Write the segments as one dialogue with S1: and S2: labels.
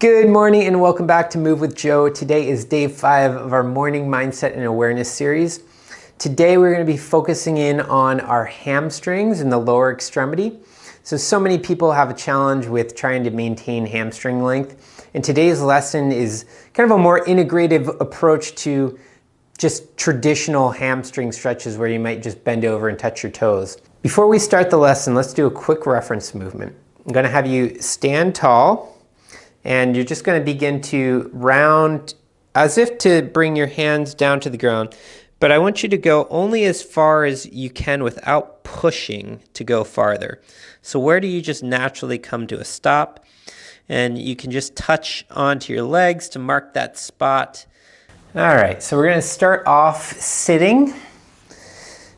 S1: Good morning and welcome back to Move with Joe. Today is day 5 of our morning mindset and awareness series. Today we're going to be focusing in on our hamstrings in the lower extremity. So many people have a challenge with trying to maintain hamstring length. And today's lesson is kind of a more integrative approach to just traditional hamstring stretches where you might just bend over and touch your toes. Before we start the lesson, let's do a quick reference movement. I'm going to have you stand tall. And you're just going to begin to round as if to bring your hands down to the ground. But I want you to go only as far as you can without pushing to go farther. So where do you just naturally come to a stop? And you can just touch onto your legs to mark that spot. All right, so we're going to start off sitting.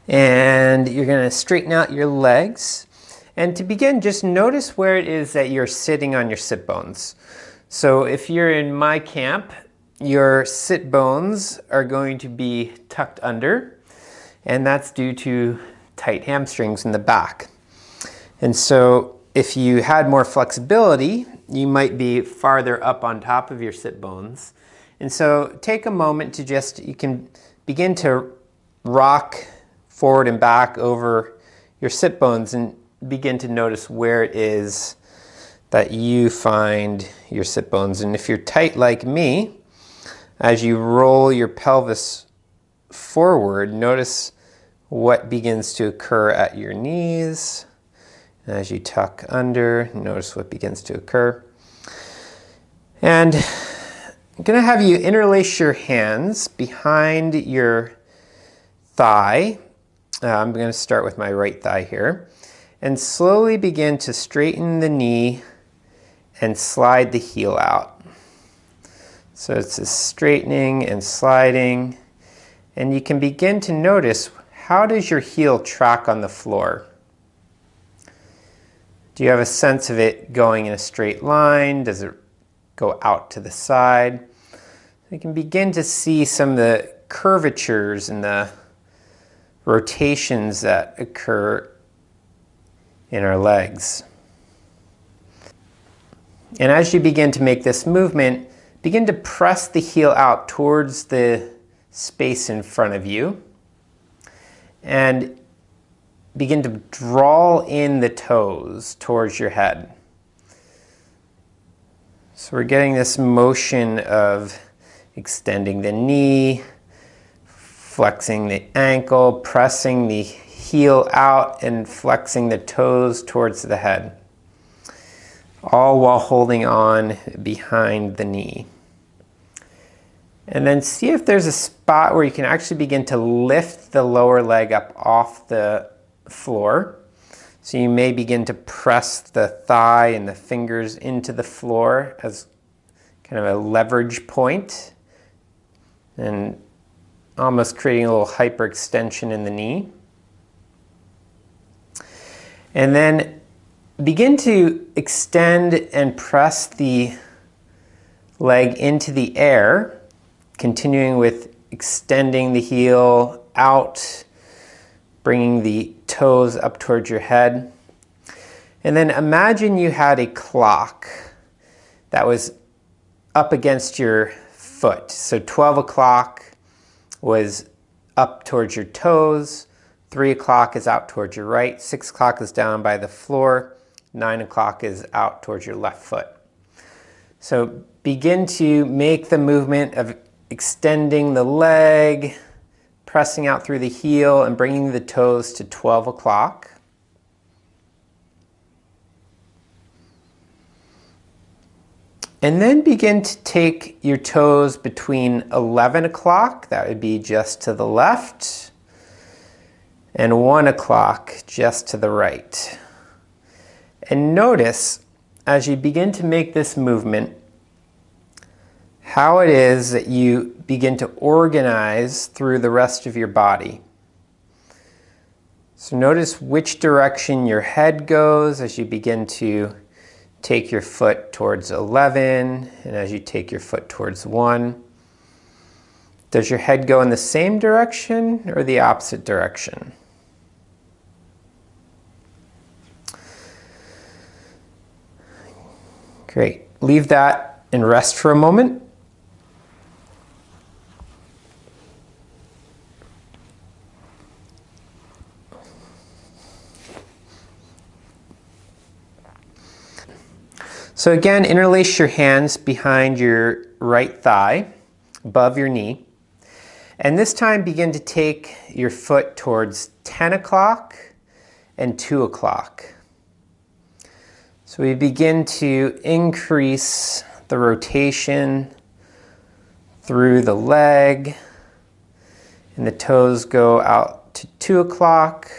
S1: And you're going to straighten out your legs. And to begin, just notice where it is that you're sitting on your sit bones. So if you're in my camp, your sit bones are going to be tucked under, and that's due to tight hamstrings in the back. And so if you had more flexibility, you might be farther up on top of your sit bones. And so take a moment to you can begin to rock forward and back over your sit bones and begin to notice where it is that you find your sit bones. And if you're tight like me, as you roll your pelvis forward, notice what begins to occur at your knees. And as you tuck under, notice what begins to occur. And I'm going to have you interlace your hands behind your thigh. I'm going to start with my right thigh here. And slowly begin to straighten the knee and slide the heel out. So it's a straightening and sliding. And you can begin to notice, how does your heel track on the floor? Do you have a sense of it going in a straight line? Does it go out to the side? You can begin to see some of the curvatures and the rotations that occur in our legs. And as you begin to make this movement, begin to press the heel out towards the space in front of you and begin to draw in the toes towards your head. So we're getting this motion of extending the knee, flexing the ankle, pressing the heel out and flexing the toes towards the head, all while holding on behind the knee. And then see if there's a spot where you can actually begin to lift the lower leg up off the floor. So you may begin to press the thigh and the fingers into the floor as kind of a leverage point and almost creating a little hyperextension in the knee. And then begin to extend and press the leg into the air, continuing with extending the heel out, bringing the toes up towards your head. And then imagine you had a clock that was up against your foot. So 12 o'clock was up towards your toes, 3 o'clock is out towards your right, 6 o'clock is down by the floor, 9 o'clock is out towards your left foot. So begin to make the movement of extending the leg, pressing out through the heel and bringing the toes to 12 o'clock. And then begin to take your toes between 11 o'clock, that would be just to the left, and 1 o'clock just to the right. And notice, as you begin to make this movement, how it is that you begin to organize through the rest of your body. So notice which direction your head goes as you begin to take your foot towards 11 and as you take your foot towards 1. Does your head go in the same direction or the opposite direction? Great. Leave that and rest for a moment. So again, interlace your hands behind your right thigh, above your knee. And this time begin to take your foot towards 10 o'clock and 2 o'clock. So we begin to increase the rotation through the leg, and the toes go out to 2 o'clock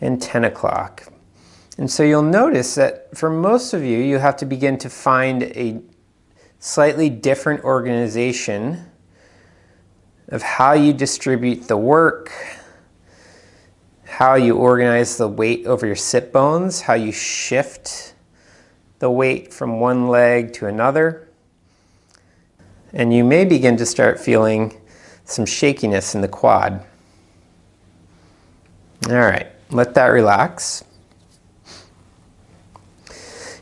S1: and 10 o'clock. And so you'll notice that for most of you, you have to begin to find a slightly different organization of how you distribute the work, how you organize the weight over your sit bones, how you shift the weight from one leg to another. And you may begin to start feeling some shakiness in the quad. All right, let that relax.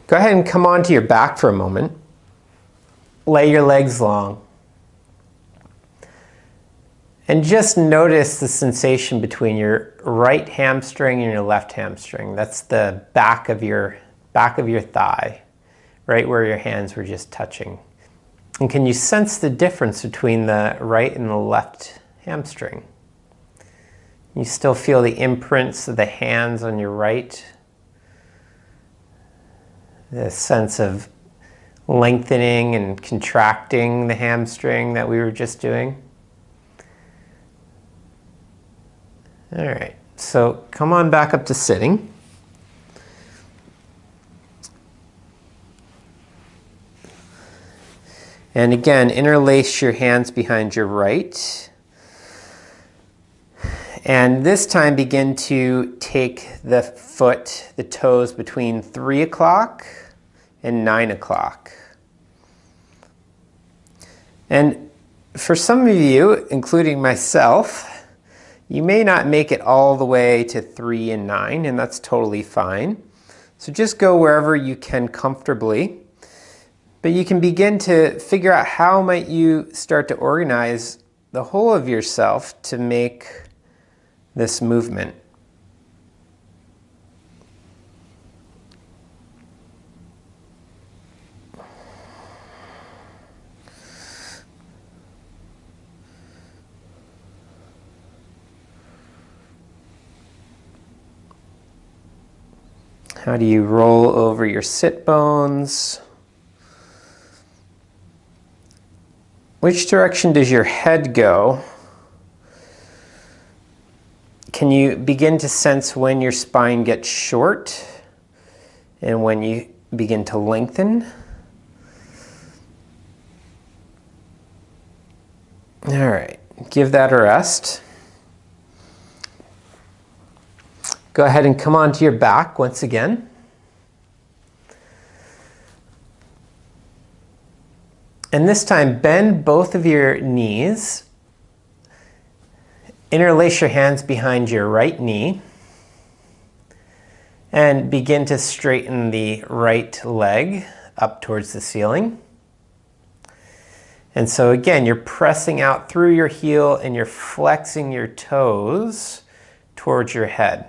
S1: Go ahead and come onto your back for a moment. Lay your legs long. And just notice the sensation between your right hamstring and your left hamstring. That's the back of your thigh, right where your hands were just touching. And can you sense the difference between the right and the left hamstring? You still feel the imprints of the hands on your right, the sense of lengthening and contracting the hamstring that we were just doing. All right, so come on back up to sitting. And again, interlace your hands behind your right. And this time begin to take the foot, the toes between 3 o'clock and 9 o'clock. And for some of you, including myself, you may not make it all the way to 3 and 9, and that's totally fine. So just go wherever you can comfortably. But you can begin to figure out how might you start to organize the whole of yourself to make this movement. How do you roll over your sit bones? Which direction does your head go? Can you begin to sense when your spine gets short and when you begin to lengthen? All right, give that a rest. Go ahead and come onto your back once again. And this time, bend both of your knees. Interlace your hands behind your right knee. And begin to straighten the right leg up towards the ceiling. And so again, you're pressing out through your heel and you're flexing your toes towards your head.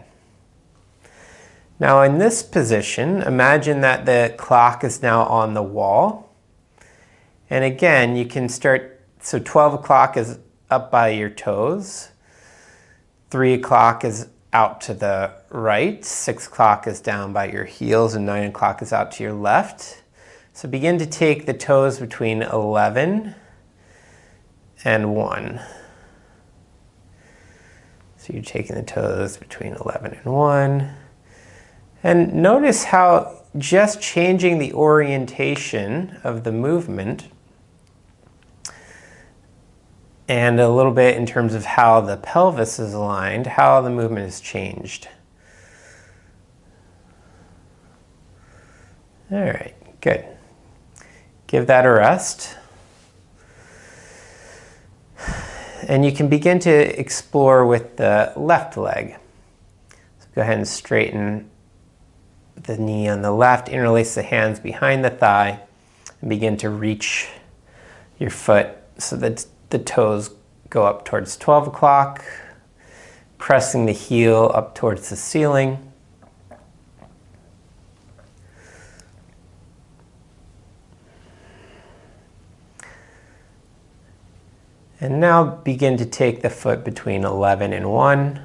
S1: Now in this position, imagine that the clock is now on the wall. And again, you can start, so 12 o'clock is up by your toes. 3 o'clock is out to the right. 6 o'clock is down by your heels, and 9 o'clock is out to your left. So begin to take the toes between 11 and 1. So you're taking the toes between 11 and 1. And notice how just changing the orientation of the movement and a little bit in terms of how the pelvis is aligned, how the movement has changed. All right, good. Give that a rest. And you can begin to explore with the left leg. So go ahead and straighten the knee on the left, interlace the hands behind the thigh, and begin to reach your foot so that the toes go up towards 12 o'clock, pressing the heel up towards the ceiling. And now begin to take the foot between 11 and 1.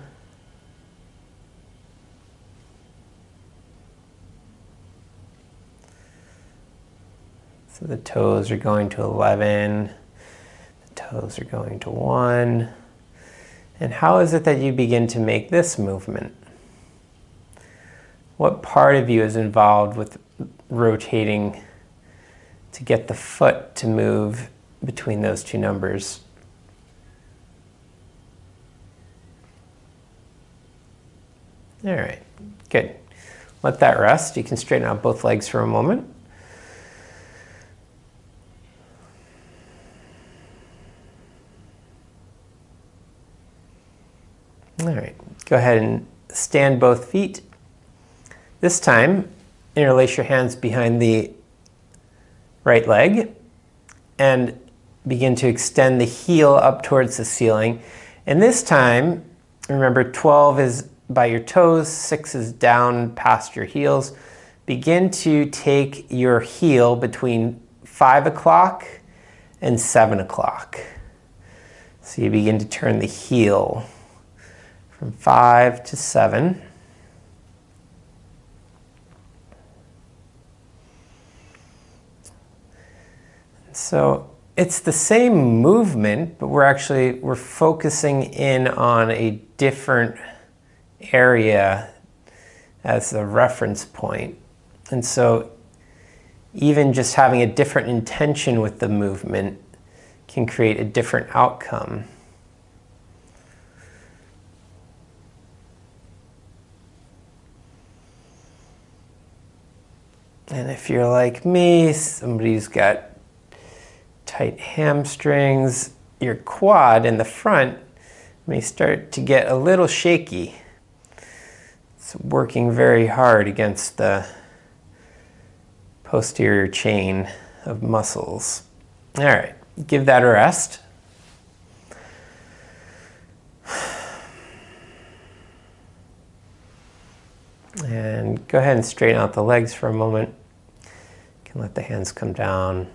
S1: So the toes are going to 11, the toes are going to 1. And how is it that you begin to make this movement? What part of you is involved with rotating to get the foot to move between those two numbers? All right, good. Let that rest. You can straighten out both legs for a moment. All right, go ahead and stand both feet. This time, interlace your hands behind the right leg and begin to extend the heel up towards the ceiling. And this time, remember 12 is by your toes, 6 is down past your heels. Begin to take your heel between 5 o'clock and 7 o'clock. So you begin to turn the heel from 5 to 7. So it's the same movement, but we're focusing in on a different area as the reference point. And so even just having a different intention with the movement can create a different outcome. And if you're like me, somebody who's got tight hamstrings, your quad in the front may start to get a little shaky. It's working very hard against the posterior chain of muscles. All right, give that a rest. And go ahead and straighten out the legs for a moment. You can let the hands come down.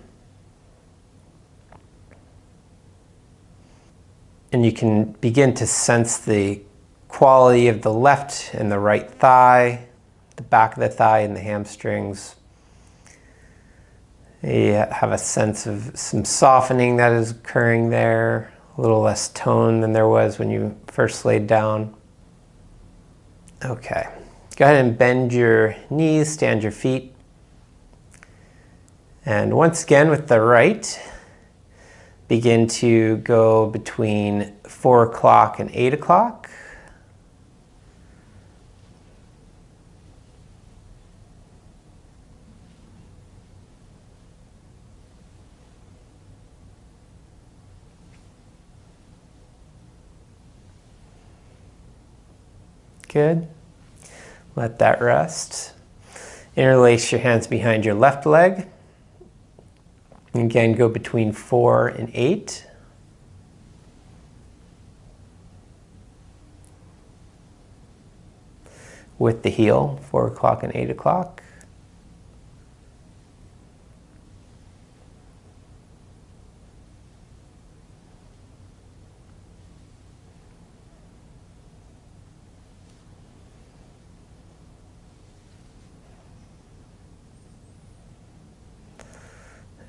S1: And you can begin to sense the quality of the left and the right thigh, the back of the thigh and the hamstrings. You have a sense of some softening that is occurring there, a little less tone than there was when you first laid down. Okay, go ahead and bend your knees, stand your feet. And once again with the right, begin to go between 4 o'clock and 8 o'clock. Good. Let that rest. Interlace your hands behind your left leg. Again, go between 4 and 8. With the heel, 4 o'clock and 8 o'clock.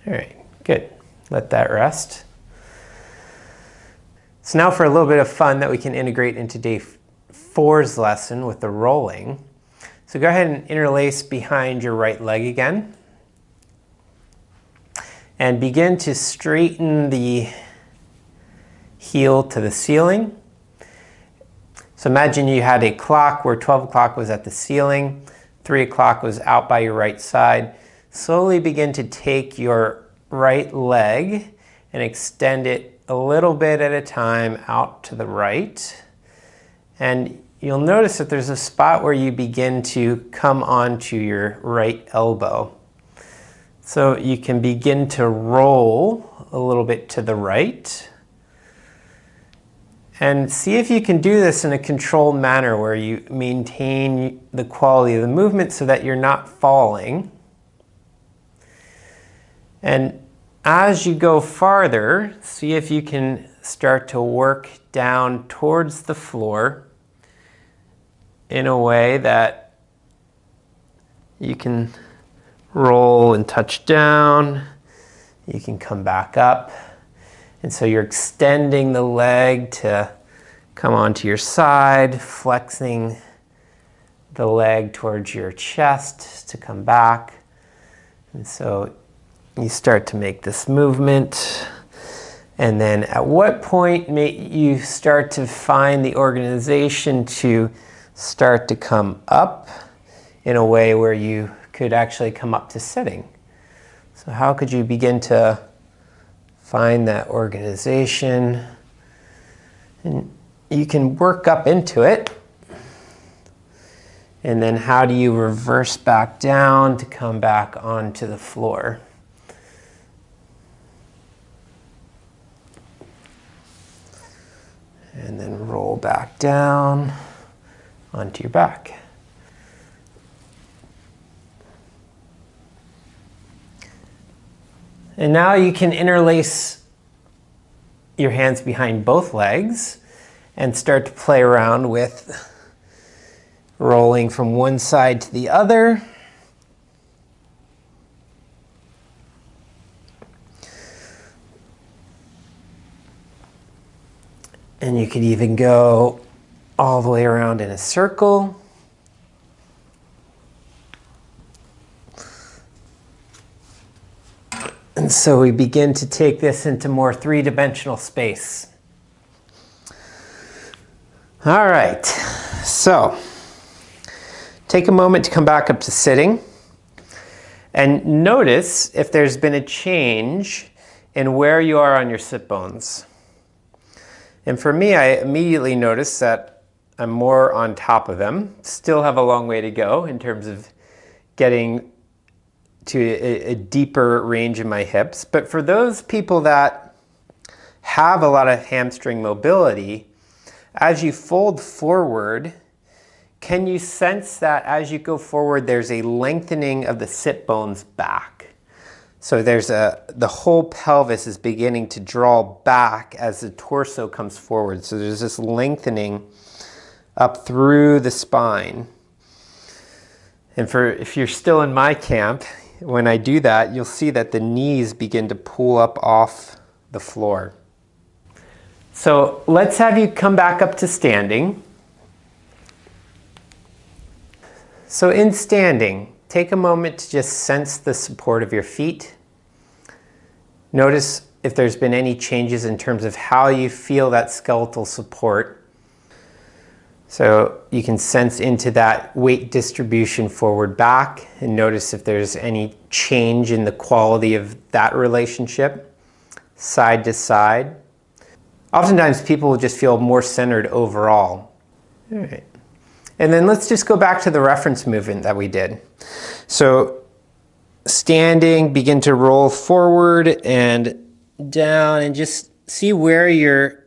S1: All right, good. Let that rest. So now for a little bit of fun that we can integrate into day 4's lesson with the rolling. So go ahead and interlace behind your right leg again. And begin to straighten the heel to the ceiling. So imagine you had a clock where 12 o'clock was at the ceiling, 3 o'clock was out by your right side. Slowly begin to take your right leg and extend it a little bit at a time out to the right. And you'll notice that there's a spot where you begin to come onto your right elbow. So you can begin to roll a little bit to the right. And see if you can do this in a controlled manner where you maintain the quality of the movement so that you're not falling. And as you go farther, see if you can start to work down towards the floor in a way that you can roll and touch down. You can come back up. And so you're extending the leg to come onto your side, flexing the leg towards your chest to come back. And so you start to make this movement. And then at what point may you start to find the organization to start to come up in a way where you could actually come up to sitting? So how could you begin to find that organization? And you can work up into it. And then how do you reverse back down to come back onto the floor? And then roll back down onto your back. And now you can interlace your hands behind both legs and start to play around with rolling from one side to the other. And you could even go all the way around in a circle. And so we begin to take this into more three-dimensional space. All right, so take a moment to come back up to sitting and notice if there's been a change in where you are on your sit bones. And for me, I immediately notice that I'm more on top of them. Still have a long way to go in terms of getting to a deeper range in my hips. But for those people that have a lot of hamstring mobility, as you fold forward, can you sense that as you go forward, there's a lengthening of the sit bones back? So the whole pelvis is beginning to draw back as the torso comes forward. So there's this lengthening up through the spine. And if you're still in my camp, when I do that, you'll see that the knees begin to pull up off the floor. So let's have you come back up to standing. So in standing, take a moment to just sense the support of your feet. Notice if there's been any changes in terms of how you feel that skeletal support. So you can sense into that weight distribution forward back and notice if there's any change in the quality of that relationship, side to side. Oftentimes people will just feel more centered overall. All right. And then let's just go back to the reference movement that we did. So standing, begin to roll forward and down and just see where your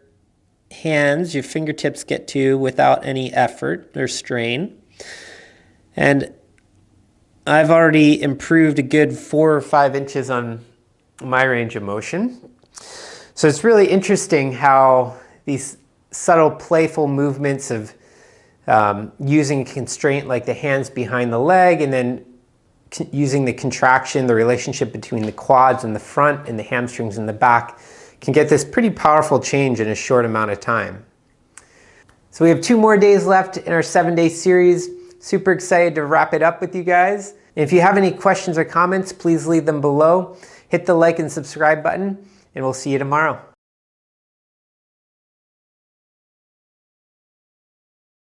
S1: hands, your fingertips get to without any effort or strain. And I've already improved a good 4 or 5 inches on my range of motion. So it's really interesting how these subtle, playful movements of using a constraint like the hands behind the leg and then using the contraction, the relationship between the quads in the front and the hamstrings in the back can get this pretty powerful change in a short amount of time. So we have 2 more days left in our 7-day series. Super excited to wrap it up with you guys. And if you have any questions or comments, please leave them below. Hit the like and subscribe button, and we'll see you tomorrow.